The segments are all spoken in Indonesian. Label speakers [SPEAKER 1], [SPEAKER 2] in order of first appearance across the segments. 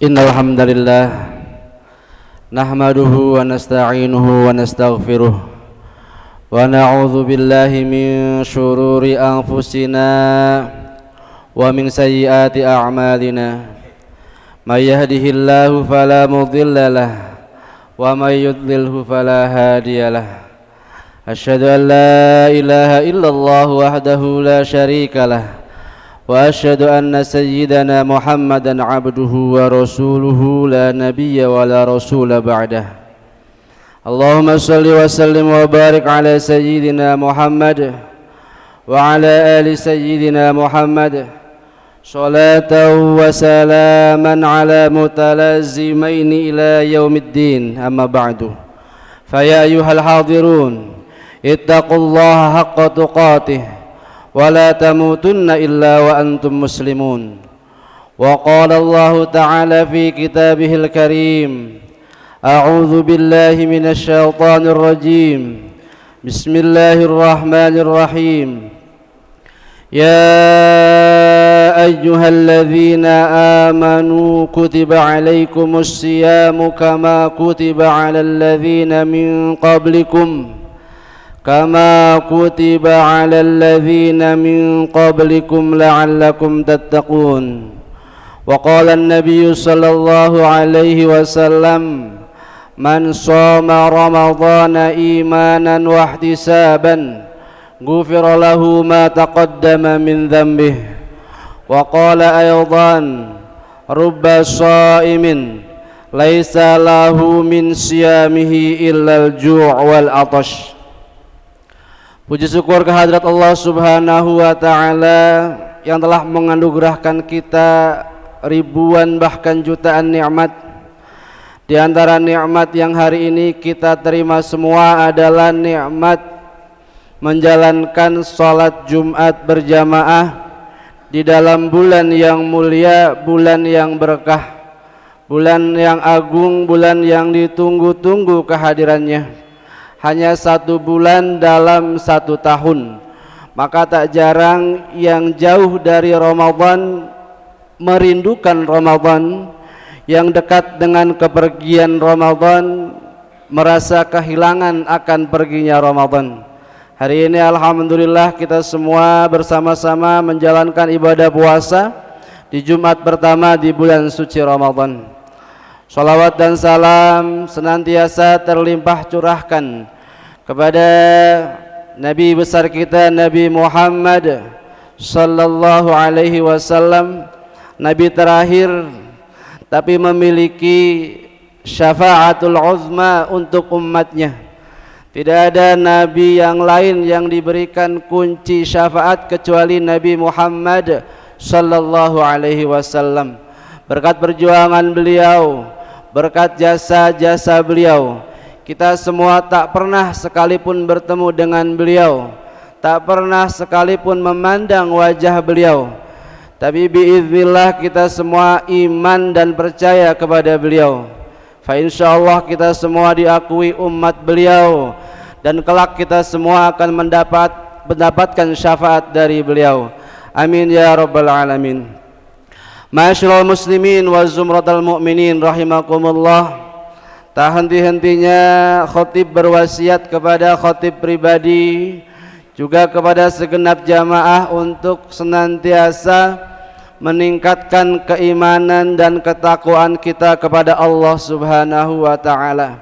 [SPEAKER 1] Innal hamdalillah nahmaduhu wa nasta'inuhu wa nastaghfiruh wa na'udzu billahi min shururi anfusina wa min sayyiati a'malina may yahdihillahu fala mudilla lahu wa may yudlilhu fala hadiyalah. Asyhadu an la ilaha illallah wahdahu la syarika lah wa asyhadu anna sayyidana Muhammadan abduhu wa rasuluhu la nabiyya wa la rasula ba'dah. Allahumma salli wa sallim wa barik ala sayyidina Muhammad wa ala ali sayyidina Muhammad salatan wa salaman ala mutalazimaini ila yaumiddin, amma ba'du. Faya ayyuhal hadirun ittaqullaha haqqa tuqatih wa la tamutunna illa wa antum muslimun. Wa qala Allah ta'ala fi kitabihil karim, a'udzu billahi minasy syaithanir rajim. Bismillahirrahmanirrahim. Ya ayyuhalladzina amanu kutiba 'alaikumus siyamu kama kutiba 'alal ladzina min qablikum كما كتب على الذين من قبلكم لعلكم تتقون. وقال النبي صلى الله عليه وسلم من صام رمضان إيمانا واحتسابا غفر له ما تقدم من ذنبه. وقال أيضا رب صائم ليس له من صيامه إلا الجوع والعطش. Puji syukur kehadirat Allah Subhanahu wa ta'ala yang telah menganugerahkan kita ribuan bahkan jutaan nikmat. Di antara nikmat yang hari ini kita terima semua adalah nikmat menjalankan salat Jumat berjamaah di dalam bulan yang mulia, bulan yang berkah, bulan yang agung, bulan yang ditunggu-tunggu kehadirannya. Hanya 1 bulan dalam 1 tahun, maka tak jarang yang jauh dari Ramadan merindukan Ramadan, yang dekat dengan kepergian Ramadan merasa kehilangan akan perginya Ramadan. Hari ini alhamdulillah kita semua bersama-sama menjalankan ibadah puasa di Jumat pertama di bulan suci Ramadan. Salawat dan salam senantiasa terlimpah curahkan kepada Nabi besar kita Nabi Muhammad sallallahu alaihi wasallam, Nabi terakhir tapi memiliki syafaatul uzma untuk umatnya. Tidak ada Nabi yang lain yang diberikan kunci syafaat kecuali Nabi Muhammad sallallahu alaihi wasallam. Berkat perjuangan beliau, berkat jasa-jasa beliau, kita semua tak pernah sekalipun bertemu dengan beliau, tak pernah sekalipun memandang wajah beliau, tapi biiznillah kita semua iman dan percaya kepada beliau. Fa insyaallah kita semua diakui umat beliau dan kelak kita semua akan mendapatkan syafaat dari beliau. Amin ya rabbal alamin. Ma'asyiral muslimin wa zumratal mu'minin rahimakumullah. Tak henti-hentinya khatib berwasiat kepada khatib pribadi, juga kepada segenap jamaah untuk senantiasa meningkatkan keimanan dan ketakwaan kita kepada Allah Subhanahu wa ta'ala.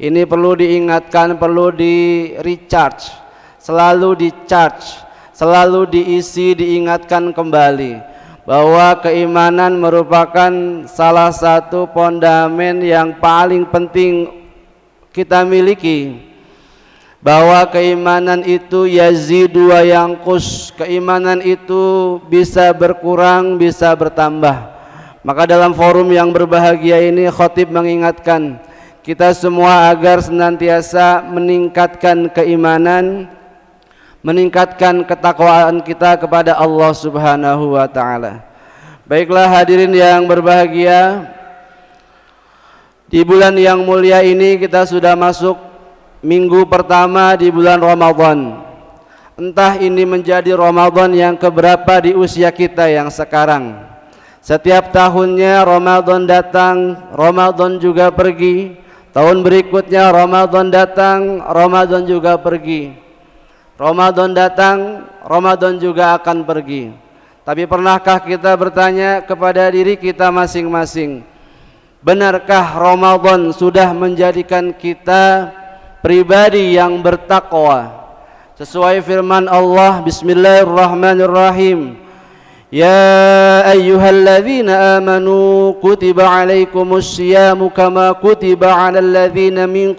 [SPEAKER 1] Ini perlu diingatkan, perlu di recharge, selalu di charge, selalu diisi, diingatkan kembali bahwa keimanan merupakan salah satu fondamen yang paling penting kita miliki, bahwa keimanan itu yazidu wa yanqus, keimanan itu bisa berkurang bisa bertambah. Maka dalam forum yang berbahagia ini khatib mengingatkan kita semua agar senantiasa meningkatkan keimanan, meningkatkan ketakwaan kita kepada Allah Subhanahu wa ta'ala. Baiklah hadirin yang berbahagia, di bulan yang mulia ini kita sudah masuk minggu pertama di bulan Ramadan. Entah ini menjadi Ramadan yang keberapa di usia kita yang sekarang. Setiap tahunnya Ramadan datang, Ramadan juga pergi. Tahun berikutnya Ramadan datang, Ramadan juga pergi. Ramadan datang, Ramadan juga akan pergi. Tapi pernahkah kita bertanya kepada diri kita masing-masing, benarkah Ramadan sudah menjadikan kita pribadi yang bertakwa? Sesuai firman Allah, Bismillahirrahmanirrahim. Ya ayyuhalladzina amanu kutiba alaikumus syiyamu kama kutiba alal ladzina min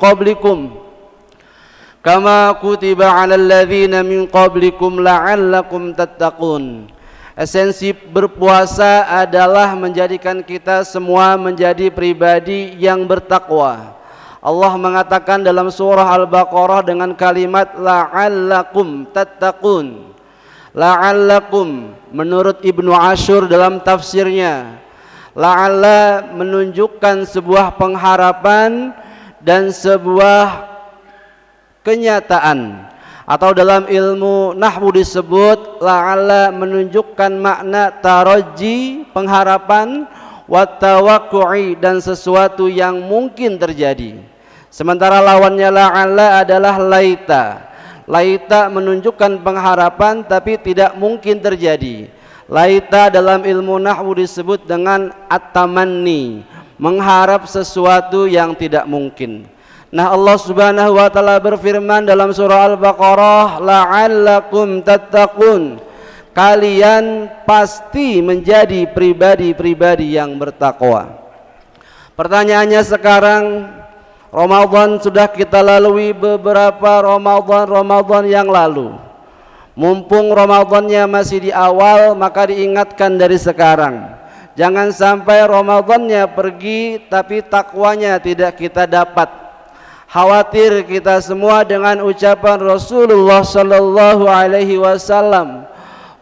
[SPEAKER 1] qablikum la'allakum tattaqun. Esensi berpuasa adalah menjadikan kita semua menjadi pribadi yang bertakwa. Allah mengatakan dalam surah Al-Baqarah dengan kalimat la'allakum tattaqun. La'allakum, menurut Ibnu Ashur dalam tafsirnya, la'alla menunjukkan sebuah pengharapan dan sebuah kenyataan, atau dalam ilmu nahwu disebut la'alla menunjukkan makna taraji, pengharapan, wa tawaqqu'i, dan sesuatu yang mungkin terjadi. Sementara lawannya la'alla adalah laita. Laita menunjukkan pengharapan tapi tidak mungkin terjadi. Laita dalam ilmu nahwu disebut dengan at-tamanni, mengharap sesuatu yang tidak mungkin. Nah, Allah Subhanahu wa taala berfirman dalam surah Al-Baqarah, la'allakum tattaqun. Kalian pasti menjadi pribadi-pribadi yang bertakwa. Pertanyaannya sekarang, Ramadan sudah kita lalui beberapa Ramadan yang lalu. Mumpung Ramadannya masih di awal, maka diingatkan dari sekarang. Jangan sampai Ramadannya pergi tapi takwanya tidak kita dapat. Khawatir kita semua dengan ucapan Rasulullah sallallahu alaihi wasallam,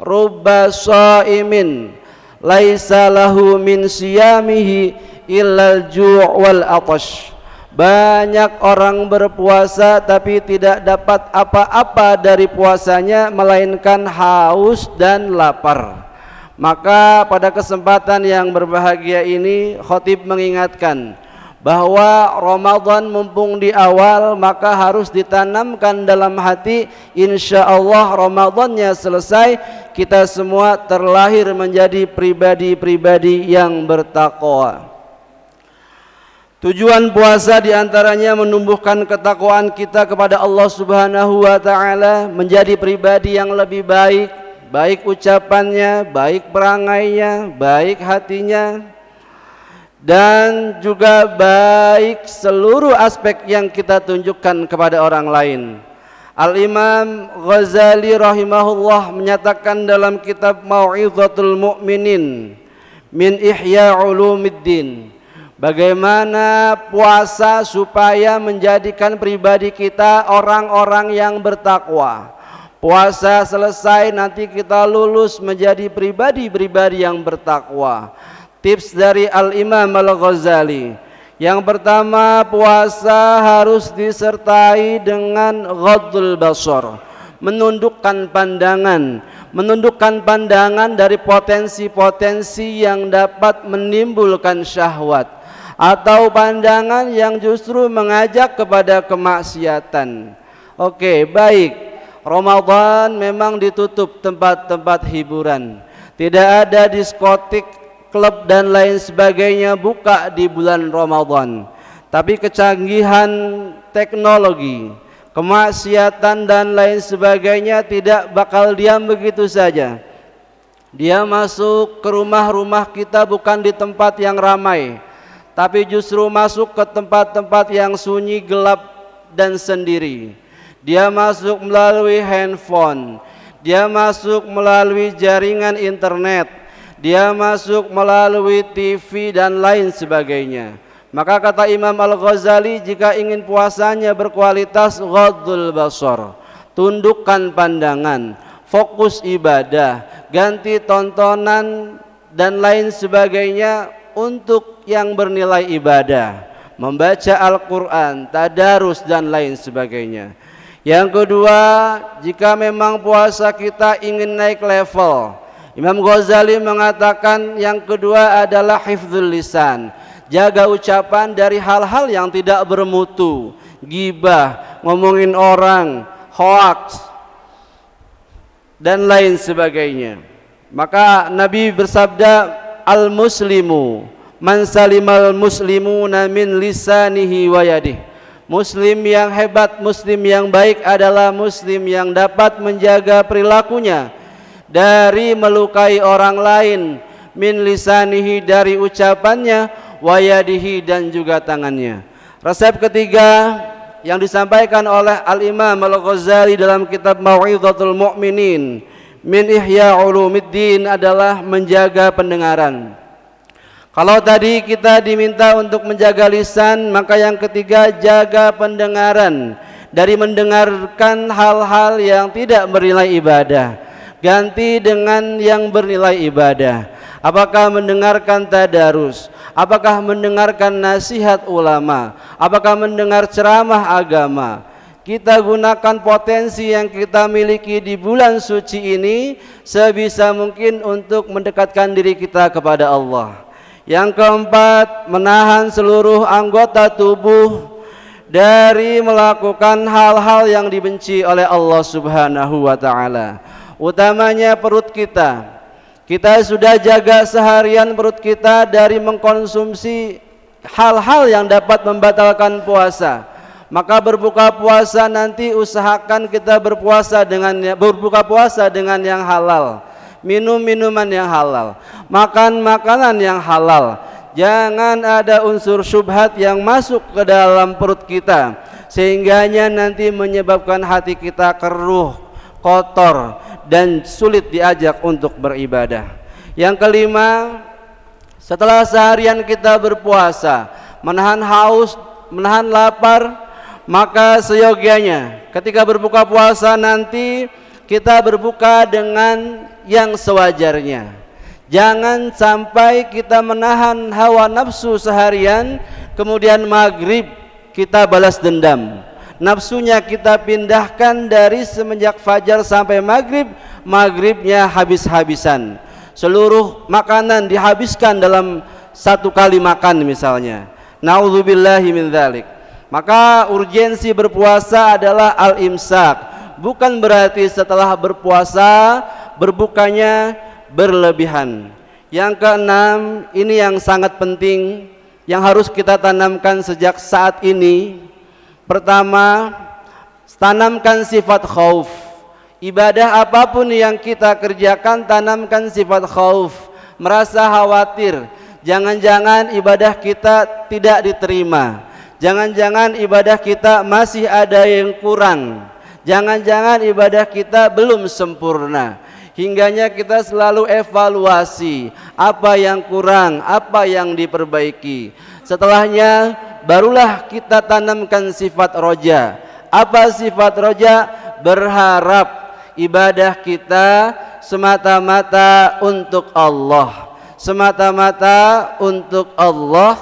[SPEAKER 1] rubba shaimin laisa lahu min siyamihi illal ju' wal atash. Banyak orang berpuasa tapi tidak dapat apa-apa dari puasanya melainkan haus dan lapar. Maka pada kesempatan yang berbahagia ini khatib mengingatkan bahwa Ramadan mumpung di awal, maka harus ditanamkan dalam hati, insya Allah Ramadannya selesai kita semua terlahir menjadi pribadi-pribadi yang bertakwa. Tujuan puasa diantaranya menumbuhkan ketakwaan kita kepada Allah Subhanahu wa ta'ala, menjadi pribadi yang lebih baik, baik ucapannya, baik perangainya, baik hatinya, dan juga baik seluruh aspek yang kita tunjukkan kepada orang lain. Al-Imam Ghazali rahimahullah menyatakan dalam kitab Mau'izatul Mu'minin min Ihya Ulumiddin, bagaimana puasa supaya menjadikan pribadi kita orang-orang yang bertakwa. Puasa selesai nanti kita lulus menjadi pribadi-pribadi yang bertakwa. Tips dari Al-Imam Al-Ghazali, yang pertama, puasa harus disertai dengan ghaddul basar, menundukkan pandangan dari potensi-potensi yang dapat menimbulkan syahwat, atau pandangan yang justru mengajak kepada kemaksiatan. Oke, baik. Ramadan memang ditutup tempat-tempat hiburan. Tidak ada diskotik, klub dan lain sebagainya buka di bulan Ramadan. Tapi kecanggihan teknologi, kemaksiatan dan lain sebagainya tidak bakal diam begitu saja. Dia masuk ke rumah-rumah kita bukan di tempat yang ramai, tapi justru masuk ke tempat-tempat yang sunyi, gelap dan sendiri. Dia masuk melalui handphone, dia masuk melalui jaringan internet, dia masuk melalui TV dan lain sebagainya. Maka kata Imam Al-Ghazali, jika ingin puasanya berkualitas, ghaddul basar, tundukkan pandangan, fokus ibadah, ganti tontonan dan lain sebagainya untuk yang bernilai ibadah, membaca Al-Quran, tadarus dan lain sebagainya. Yang kedua, jika memang puasa kita ingin naik level, Imam Ghazali mengatakan yang kedua adalah hifdzul lisan, jaga ucapan dari hal-hal yang tidak bermutu, ghibah, ngomongin orang, hoaks dan lain sebagainya. Maka Nabi bersabda, al-muslimu man salimal muslimuna min lisanihi wa yadihi. Muslim yang hebat, muslim yang baik adalah muslim yang dapat menjaga perilakunya dari melukai orang lain, min lisanihi dari ucapannya, wa yadihi dan juga tangannya. Resep ketiga yang disampaikan oleh Al-Imam Al-Ghazali dalam kitab Mau'izatul Mu'minin min Ihya Ulumiddin adalah menjaga pendengaran. Kalau tadi kita diminta untuk menjaga lisan, maka yang ketiga jaga pendengaran dari mendengarkan hal-hal yang tidak bernilai ibadah. Ganti dengan yang bernilai ibadah. Apakah mendengarkan tadarus? Apakah mendengarkan nasihat ulama? Apakah mendengar ceramah agama? Kita gunakan potensi yang kita miliki di bulan suci ini sebisa mungkin untuk mendekatkan diri kita kepada Allah. Yang keempat, menahan seluruh anggota tubuh dari melakukan hal-hal yang dibenci oleh Allah Subhanahu wa taala. Utamanya perut kita. Kita sudah jaga seharian perut kita dari mengkonsumsi hal-hal yang dapat membatalkan puasa. Maka berbuka puasa nanti usahakan kita berbuka puasa dengan yang halal. Minum minuman yang halal, makan makanan yang halal. Jangan ada unsur syubhat yang masuk ke dalam perut kita sehingganya nanti menyebabkan hati kita keruh, kotor dan sulit diajak untuk beribadah. Yang kelima, setelah seharian kita berpuasa, menahan haus, menahan lapar, maka seyogianya ketika berbuka puasa nanti kita berbuka dengan yang sewajarnya. Jangan sampai kita menahan hawa nafsu seharian, kemudian maghrib kita balas dendam. Nafsunya kita pindahkan dari semenjak fajar sampai maghrib, maghribnya habis-habisan. Seluruh makanan dihabiskan dalam satu kali makan misalnya. Na'udzubillahi min dzalik. Maka urgensi berpuasa adalah al-imsak. Bukan berarti setelah berpuasa berbukanya berlebihan. Yang keenam, ini yang sangat penting yang harus kita tanamkan sejak saat ini. Pertama, tanamkan sifat khauf. Ibadah apapun yang kita kerjakan, tanamkan sifat khauf, merasa khawatir. Jangan-jangan ibadah kita tidak diterima. Jangan-jangan ibadah kita masih ada yang kurang. Jangan-jangan ibadah kita belum sempurna. Hingganya kita selalu evaluasi apa yang kurang, apa yang diperbaiki. Setelahnya barulah kita tanamkan sifat roja. Apa sifat roja? Berharap ibadah kita semata-mata untuk Allah. Semata-mata untuk Allah,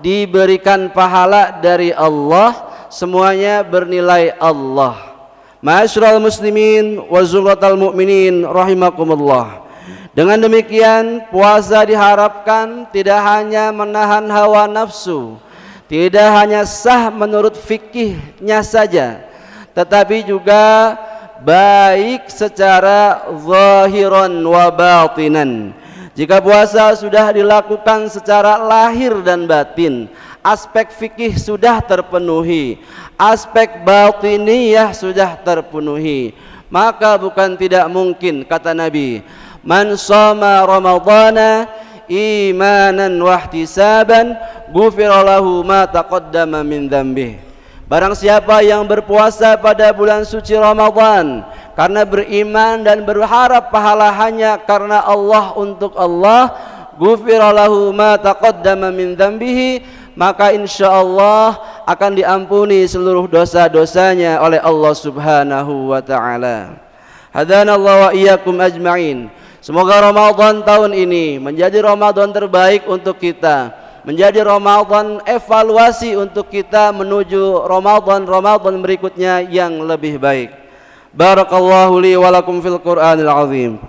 [SPEAKER 1] diberikan pahala dari Allah, semuanya bernilai Allah. Ma'asyiral muslimin wa zumratal mu'minin rahimakumullah. Dengan demikian puasa diharapkan tidak hanya menahan hawa nafsu, tidak hanya sah menurut fikihnya saja, tetapi juga baik secara zahiran wa batinan. Jika puasa sudah dilakukan secara lahir dan batin, aspek fikih sudah terpenuhi, aspek batiniyah sudah terpenuhi, maka bukan tidak mungkin kata Nabi, man shoma ramadhana imanan wahtisaban ghufira lahu ma taqaddama min dzambih. Barang siapa yang berpuasa pada bulan suci Ramadan karena beriman dan berharap pahala hanya karena Allah, untuk Allah, ghufira lahu ma taqaddama min dzambihi, maka insyaallah akan diampuni seluruh dosa-dosanya oleh Allah Subhanahu wa taala. Hadanallahu wa iyyakum ajma'in. Semoga Ramadan tahun ini menjadi Ramadan terbaik untuk kita, menjadi Ramadan evaluasi untuk kita menuju Ramadan berikutnya yang lebih baik. Barakallahu li wa lakum fil Qur'anil azim.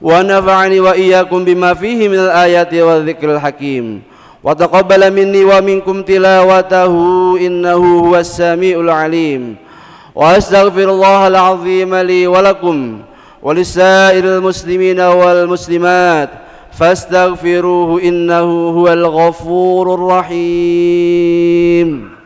[SPEAKER 1] ونفعني وإياكم بما فيه من الآيات والذكر الحكيم وتقبل مني ومنكم تلاوته إنه هو السميع العليم وأستغفر الله العظيم لي ولكم ولسائر المسلمين والمسلمات فاستغفروه إنه هو الغفور الرحيم.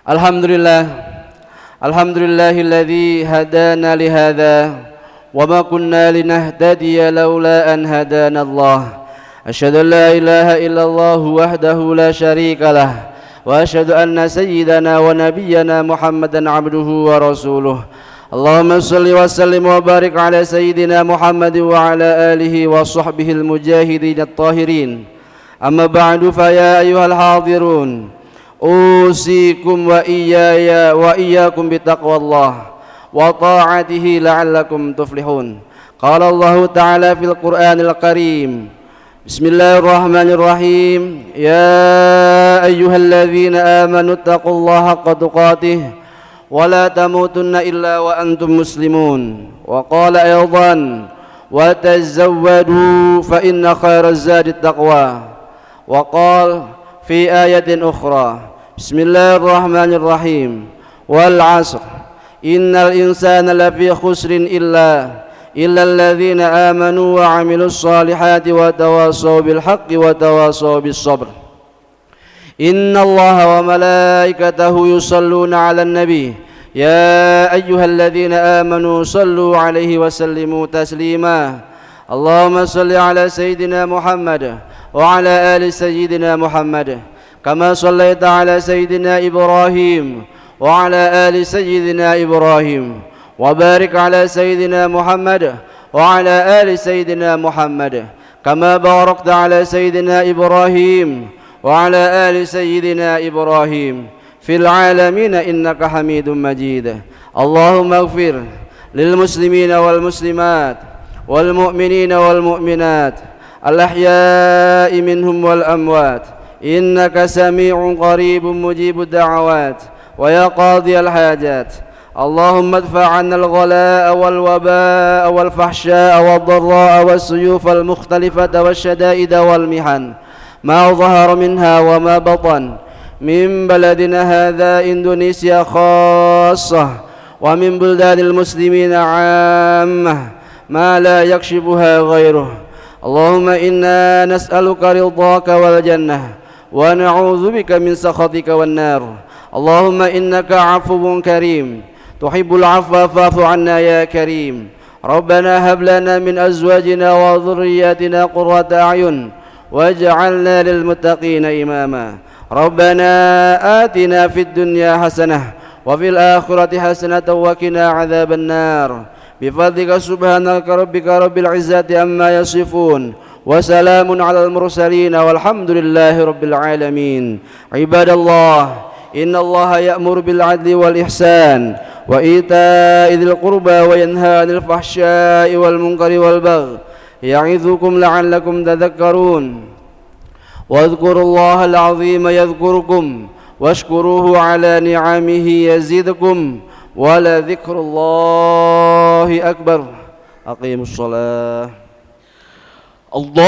[SPEAKER 1] Alhamdulillahilladzi hadana lihada wa ma kunna linahtadiya laula an hadana Allah. Asyhadu an la ilaha illallah wahdahu la syarika lah wa asyhadu anna sayyidana wa nabiyyana Muhammadan abduhu wa rasuluh. Allahumma shalli wa sallim wa barik ala sayyidina Muhammad wa ala alihi wa sahbihi al-mujahidin at-tahirin. Amma ba'du fa ya ayyuhal hadirun usikum wa iyyakum bitaqwallah wa ta'atihi la'allakum tuflihun. Qala Allah ta'ala fil Qur'anil Karim. Bismillahirrahmanirrahim. Ya ayyuhalladzina amanu taqullaha haqqa tuqatih wa la tamutunna illa wa antum muslimun. Wa qala aydan wa tazawwadu fa inna khairaz zadi taqwa. Wa qala fi ayatin ukhra. Bismillahirrahmanirrahim. Wal 'ashr innal insana lafi khusrin illa alladhina amanu wa 'amilus solihati wa tawasaw bil haqqi wa tawasaw bis sabr. Innallaha wa malaikatahu yusalluna 'alan nabi ya ayyuhalladzina amanu sallu 'alaihi wa sallimu taslima. Allahumma salli 'ala sayyidina Muhammad wa 'ala ali sayyidina Muhammad kama sallaita 'ala sayyidina Ibrahim wa 'ala ali sayyidina Ibrahim wa barik 'ala sayyidina Muhammad wa 'ala ali sayyidina Muhammad kama barakta 'ala sayyidina Ibrahim wa 'ala ali sayyidina Ibrahim fil 'alamin innaka Hamidum Majid. Allahumma ighfir lil muslimina wal muslimat wal mu'minina wal mu'minat al ahya'i minhum wal amwat innaka sami'un qaribun mujibud da'awat wa ya qadiyal hajat. Allahumma adfa' 'anna al-ghalaa'a wal wabaa'a wal fahshaa'a wad dharraa'a was suyufa al mukhtalifata wasyadaa'ida wal mihan ma dhahara minha wa ma batan min baladina hadha Indonesia khassah wa min buldanil muslimina 'ammah ma la yakshifuha ghairuh. Allahumma inna nas'aluka ridhaka wal jannah wa na'udzu bika min sakhatika wan nar. Allahumma innaka 'afuwwun karim tuhibbul 'afwa fa'fu 'anna ya karim. Rabbana hab lana min azwajina wa dhurriyyatina qurrata a'yun waj'alna lil muttaqina imama. Rabbana atina fid dunya hasanah wa fil akhirati hasanatan wa qina 'adzaban nar. Bifadlika subhanaka rabbika rabbil izzati amma yasifun wa salamun 'alal mursalin walhamdulillahi rabbil alamin. Ibadallah, innallaha ya'muru bil 'adli wal ihsan wa ita'i dzil qurba wa yanha 'anil fahsya'i wal munkari wal baghi ya'idzukum la'allakum tadhakkarun. Wadhkurullaha al-'azima yadhkurukum washkuruhu 'ala ni'amihi yazidkum wa la dzikrullahi akbar. Aqimus shalah. Allah